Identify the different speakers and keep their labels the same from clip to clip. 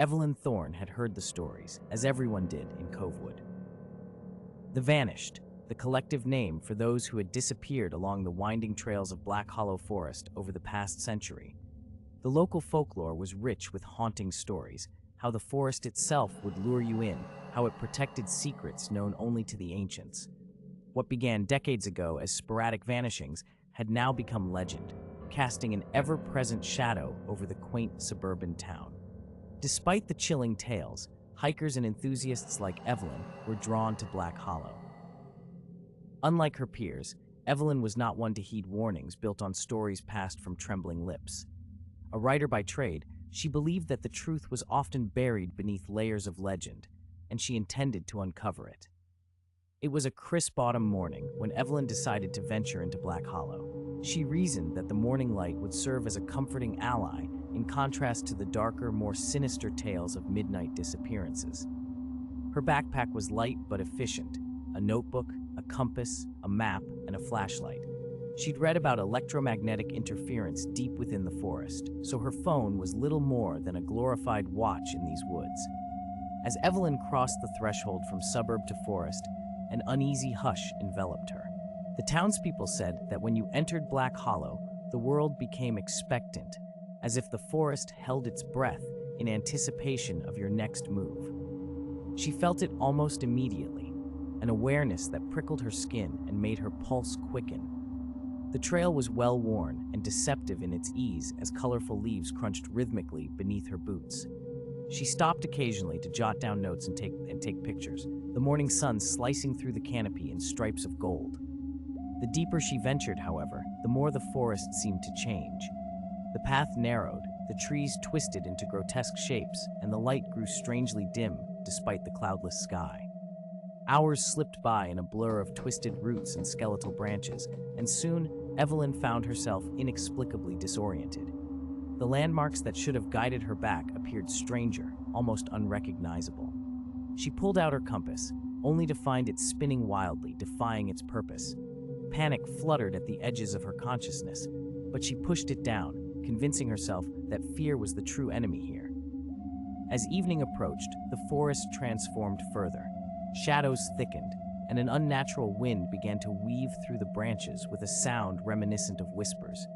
Speaker 1: Evelyn Thorne had heard the stories, as everyone did in Covewood. The Vanished, the collective name for those who had disappeared along the winding trails of Black Hollow Forest over the past century. The local folklore was rich with haunting stories, how the forest itself would lure you in, how it protected secrets known only to the ancients. What began decades ago as sporadic vanishings had now become legend, casting an ever-present shadow over the quaint suburban town. Despite the chilling tales, hikers and enthusiasts like Evelyn were drawn to Black Hollow. Unlike her peers, Evelyn was not one to heed warnings built on stories passed from trembling lips. A writer by trade, she believed that the truth was often buried beneath layers of legend, and she intended to uncover it. It was a crisp autumn morning when Evelyn decided to venture into Black Hollow. She reasoned that the morning light would serve as a comforting ally in contrast to the darker, more sinister tales of midnight disappearances. Her backpack was light but efficient: a notebook, a compass, a map, and a flashlight. She'd read about electromagnetic interference deep within the forest, so her phone was little more than a glorified watch in these woods. As Evelyn crossed the threshold from suburb to forest, an uneasy hush enveloped her. The townspeople said that when you entered Black Hollow, the world became expectant, as if the forest held its breath in anticipation of your next move. She felt it almost immediately, an awareness that prickled her skin and made her pulse quicken. The trail was well-worn and deceptive in its ease as colorful leaves crunched rhythmically beneath her boots. She stopped occasionally to jot down notes and take pictures, the morning sun slicing through the canopy in stripes of gold. The deeper she ventured, however, the more the forest seemed to change. The path narrowed, the trees twisted into grotesque shapes, and the light grew strangely dim despite the cloudless sky. Hours slipped by in a blur of twisted roots and skeletal branches, and soon Evelyn found herself inexplicably disoriented. The landmarks that should have guided her back appeared stranger, almost unrecognizable. She pulled out her compass, only to find it spinning wildly, defying its purpose. Panic fluttered at the edges of her consciousness, but she pushed it down, convincing herself that fear was the true enemy here. As evening approached, the forest transformed further. Shadows thickened, and an unnatural wind began to weave through the branches with a sound reminiscent of whispers.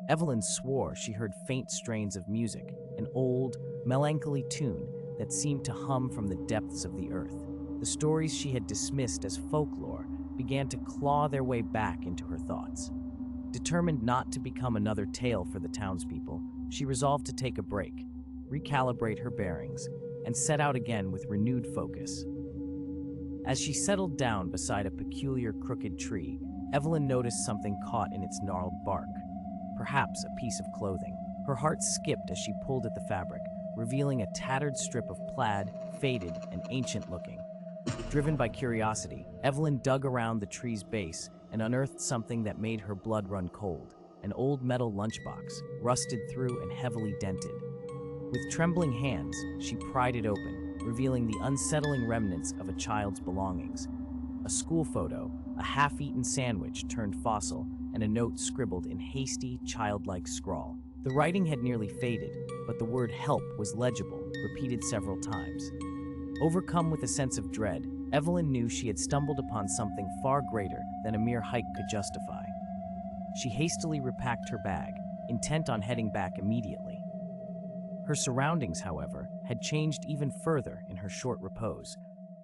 Speaker 1: Evelyn swore she heard faint strains of music, an old, melancholy tune that seemed to hum from the depths of the earth. The stories she had dismissed as folklore began to claw their way back into her thoughts. Determined not to become another tale for the townspeople, she resolved to take a break, recalibrate her bearings, and set out again with renewed focus. As she settled down beside a peculiar crooked tree, Evelyn noticed something caught in its gnarled bark. Perhaps a piece of clothing. Her heart skipped as she pulled at the fabric, revealing a tattered strip of plaid, faded and ancient-looking. Driven by curiosity, Evelyn dug around the tree's base and unearthed something that made her blood run cold: an old metal lunchbox, rusted through and heavily dented. With trembling hands, she pried it open, revealing the unsettling remnants of a child's belongings. A school photo, a half-eaten sandwich turned fossil, and a note scribbled in hasty, childlike scrawl. The writing had nearly faded, but the word "help" was legible, repeated several times. Overcome with a sense of dread, Evelyn knew she had stumbled upon something far greater than a mere hike could justify. She hastily repacked her bag, intent on heading back immediately. Her surroundings, however, had changed even further in her short repose.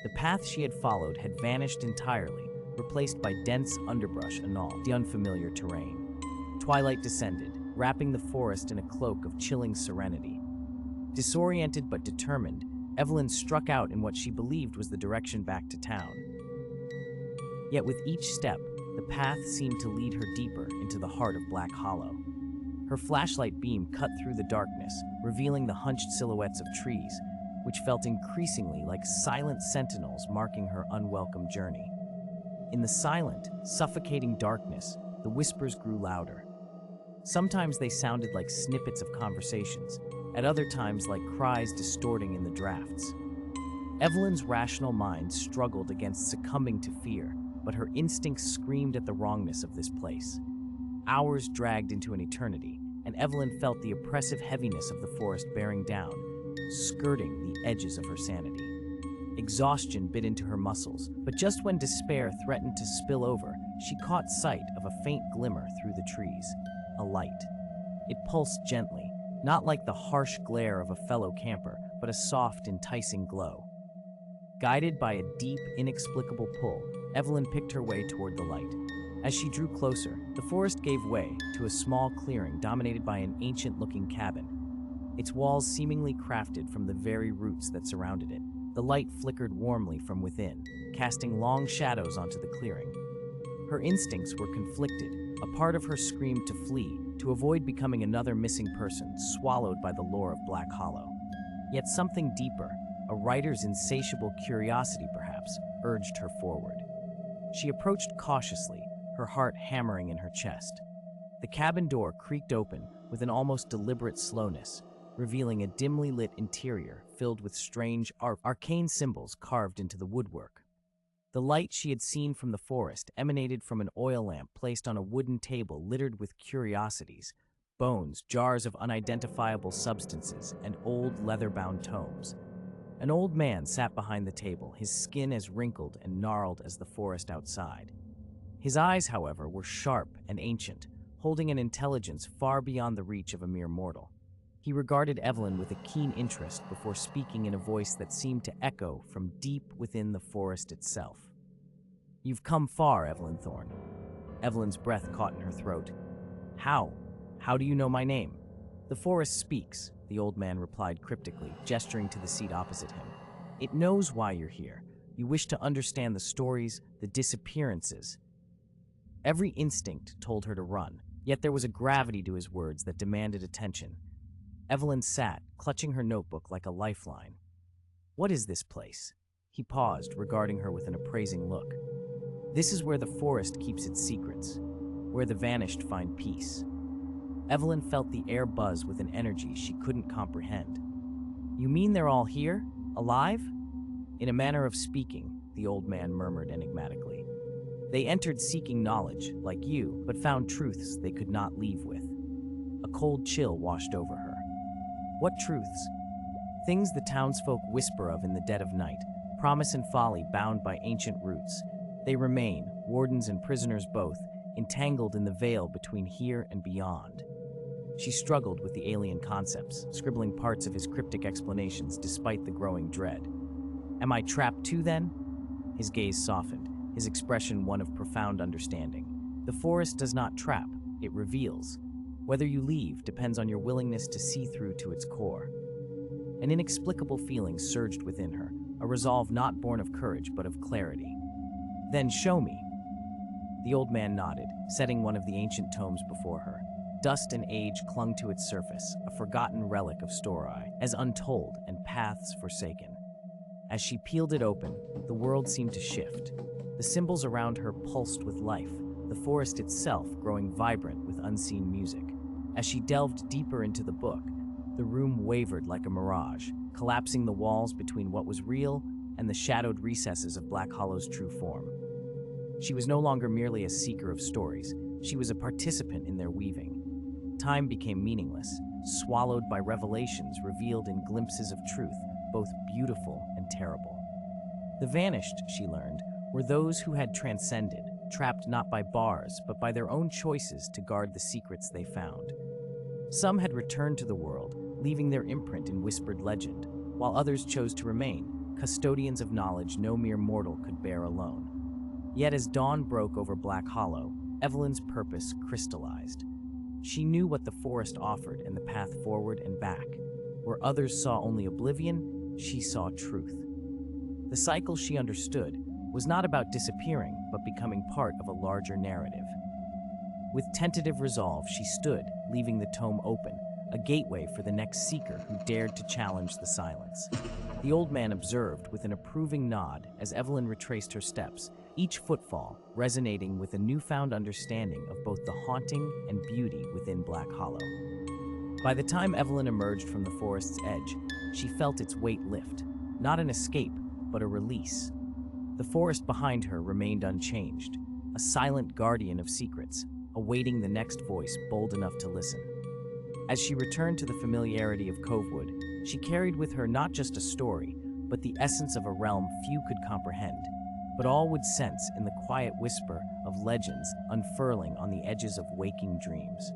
Speaker 1: The path she had followed had vanished entirely, replaced by dense underbrush and all the unfamiliar terrain. Twilight descended, wrapping the forest in a cloak of chilling serenity. Disoriented but determined, Evelyn struck out in what she believed was the direction back to town. Yet with each step, the path seemed to lead her deeper into the heart of Black Hollow. Her flashlight beam cut through the darkness, revealing the hunched silhouettes of trees, which felt increasingly like silent sentinels marking her unwelcome journey. In the silent, suffocating darkness, the whispers grew louder. Sometimes they sounded like snippets of conversations, at other times like cries distorting in the drafts. Evelyn's rational mind struggled against succumbing to fear, but her instincts screamed at the wrongness of this place. Hours dragged into an eternity, and Evelyn felt the oppressive heaviness of the forest bearing down, skirting the edges of her sanity. Exhaustion bit into her muscles, but just when despair threatened to spill over, she caught sight of a faint glimmer through the trees, a light. It pulsed gently, not like the harsh glare of a fellow camper, but a soft, enticing glow. Guided by a deep, inexplicable pull, Evelyn picked her way toward the light. As she drew closer, the forest gave way to a small clearing dominated by an ancient-looking cabin, its walls seemingly crafted from the very roots that surrounded it. The light flickered warmly from within, casting long shadows onto the clearing. Her instincts were conflicted. A part of her screamed to flee, to avoid becoming another missing person swallowed by the lore of Black Hollow. Yet something deeper, a writer's insatiable curiosity perhaps, urged her forward. She approached cautiously, her heart hammering in her chest. The cabin door creaked open with an almost deliberate slowness, revealing a dimly lit interior filled with strange, arcane symbols carved into the woodwork. The light she had seen from the forest emanated from an oil lamp placed on a wooden table littered with curiosities, bones, jars of unidentifiable substances, and old leather-bound tomes. An old man sat behind the table, his skin as wrinkled and gnarled as the forest outside. His eyes, however, were sharp and ancient, holding an intelligence far beyond the reach of a mere mortal. He regarded Evelyn with a keen interest before speaking in a voice that seemed to echo from deep within the forest itself. "You've come far, Evelyn Thorne." Evelyn's breath caught in her throat. "How? How do you know my name?" "The forest speaks," the old man replied cryptically, gesturing to the seat opposite him. "It knows why you're here. You wish to understand the stories, the disappearances." Every instinct told her to run, yet there was a gravity to his words that demanded attention. Evelyn sat, clutching her notebook like a lifeline. "What is this place?" He paused, regarding her with an appraising look. "This is where the forest keeps its secrets, where the vanished find peace." Evelyn felt the air buzz with an energy she couldn't comprehend. "You mean they're all here? Alive?" "In a manner of speaking," the old man murmured enigmatically. "They entered seeking knowledge, like you, but found truths they could not leave with." A cold chill washed over her. "What truths?" "Things the townsfolk whisper of in the dead of night, promise and folly bound by ancient roots. They remain, wardens and prisoners both, entangled in the veil between here and beyond." She struggled with the alien concepts, scribbling parts of his cryptic explanations despite the growing dread. "Am I trapped too, then?" His gaze softened, his expression one of profound understanding. "The forest does not trap, it reveals. Whether you leave depends on your willingness to see through to its core." An inexplicable feeling surged within her, a resolve not born of courage but of clarity. "Then show me." The old man nodded, setting one of the ancient tomes before her. Dust and age clung to its surface, a forgotten relic of Storai, as untold and paths forsaken. As she peeled it open, the world seemed to shift. The symbols around her pulsed with life, the forest itself growing vibrant with unseen music. As she delved deeper into the book, the room wavered like a mirage, collapsing the walls between what was real and the shadowed recesses of Black Hollow's true form. She was no longer merely a seeker of stories, she was a participant in their weaving. Time became meaningless, swallowed by revelations revealed in glimpses of truth, both beautiful and terrible. The vanished, she learned, were those who had transcended, trapped not by bars, but by their own choices to guard the secrets they found. Some had returned to the world, leaving their imprint in whispered legend, while others chose to remain, custodians of knowledge no mere mortal could bear alone. Yet as dawn broke over Black Hollow, Evelyn's purpose crystallized. She knew what the forest offered and the path forward and back. Where others saw only oblivion, she saw truth. The cycle, she understood, was not about disappearing, but becoming part of a larger narrative. With tentative resolve, she stood, leaving the tome open, a gateway for the next seeker who dared to challenge the silence. The old man observed with an approving nod as Evelyn retraced her steps, each footfall resonating with a newfound understanding of both the haunting and beauty within Black Hollow. By the time Evelyn emerged from the forest's edge, she felt its weight lift, not an escape, but a release. The forest behind her remained unchanged, a silent guardian of secrets, awaiting the next voice bold enough to listen. As she returned to the familiarity of Covewood, She carried with her not just a story, but the essence of a realm few could comprehend, but all would sense in the quiet whisper of legends unfurling on the edges of waking dreams.